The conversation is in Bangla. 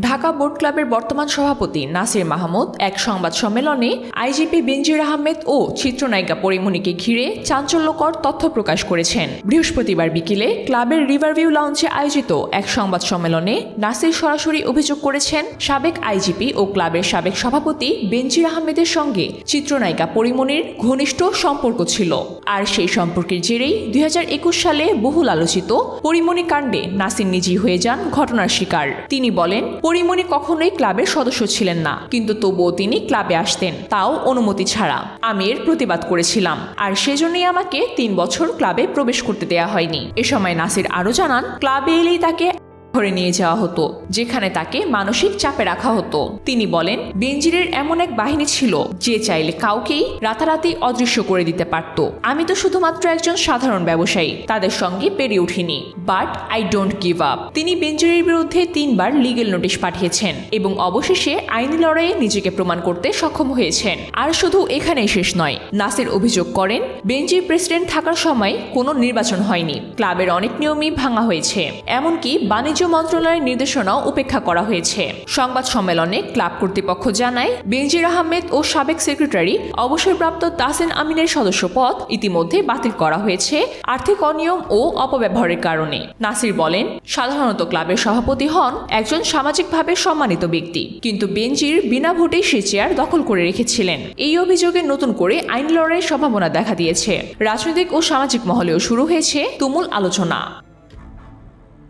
ঢাকা বোট ক্লাবের বর্তমান সভাপতি নাসির মাহমুদ এক সংবাদ সম্মেলনে আইজিপি বেনজির আহমেদ ও চিত্রনায়িকা পরীমনিকে ঘিরে চাঞ্চল্যকর তথ্য প্রকাশ করেছেন। বৃহস্পতিবার বিকেলে ক্লাবের রিভারভিউ লাউঞ্জে আয়োজিত এক সংবাদ সম্মেলনে নাসির সরাসরি অভিযোগ করেছেন সাবেক আইজিপি ও ক্লাবের সাবেক সভাপতি বেনজির আহমেদের সঙ্গে চিত্রনায়িকা পরীমনির ঘনিষ্ঠ সম্পর্ক ছিল। আর সেই সম্পর্কের জেরেই 2021 সালে বহুল আলোচিত পরীমনি কাণ্ডে নাসির নিজেই হয়ে যান ঘটনার শিকার। তিনি বলেন, পরীমনি কখনোই ক্লাবের সদস্য ছিলেন না, কিন্তু তবুও তিনি ক্লাবে আসতেন, তাও অনুমতি ছাড়া। আমি এর প্রতিবাদ করেছিলাম, আর সেজন্যই আমাকে 3 বছর ক্লাবে প্রবেশ করতে দেয়া হয়নি। এ সময় নাসির আরও জানান, ক্লাবে এলেই তাকে ধরে নিয়ে যাওয়া হতো, যেখানে তাকে মানসিক চাপে রাখা হতো। তিনি বলেন, বেনজিরের এমন এক বাহিনী ছিল যে চাইলে কাউকেই রাতারাতি অদৃশ্য করে দিতে পারত। আমি তো শুধুমাত্র একজন সাধারণ ব্যবসায়ী, তাদের সঙ্গে পেরে উঠিনি, but I don't give up. তিনি বেনজিরের বিরুদ্ধে 3 বার লিগেল নোটিশ পাঠিয়েছেন এবং অবশেষে আইনি লড়াইয়ে নিজেকে প্রমাণ করতে সক্ষম হয়েছেন। আর শুধু এখানেই শেষ নয়, নাসির অভিযোগ করেন, বেনজির প্রেসিডেন্ট থাকার সময় কোনো নির্বাচন হয়নি, ক্লাবের অনেক নিয়মই ভাঙা হয়েছে, এমনকি বাণিজ্য মন্ত্রণালয়ের নির্দেশনাও উপেক্ষা করা হয়েছে। সংবাদ সম্মেলনে ক্লাব কর্তৃপক্ষ জানায়, বেনজির আহমেদ ও সাবেক সেক্রেটারি অবসরপ্রাপ্ত তাহসিন আমিনের সদস্য পদ ইতিমধ্যে বাতিল করা হয়েছে আর্থিক অনিয়ম ও অপব্যবহারের কারণে। নাসির বলেন, সাধারণত ক্লাবের সভাপতি হন একজন সামাজিকভাবে সম্মানিত ব্যক্তি, কিন্তু বেনজির বিনা ভোটেই সে চেয়ার দখল করে রেখেছিলেন। এই অভিযোগে নতুন করে আইন লড়াইয়ের সম্ভাবনা দেখা দিয়েছে। রাজনৈতিক ও সামাজিক মহলেও শুরু হয়েছে তুমুল আলোচনা।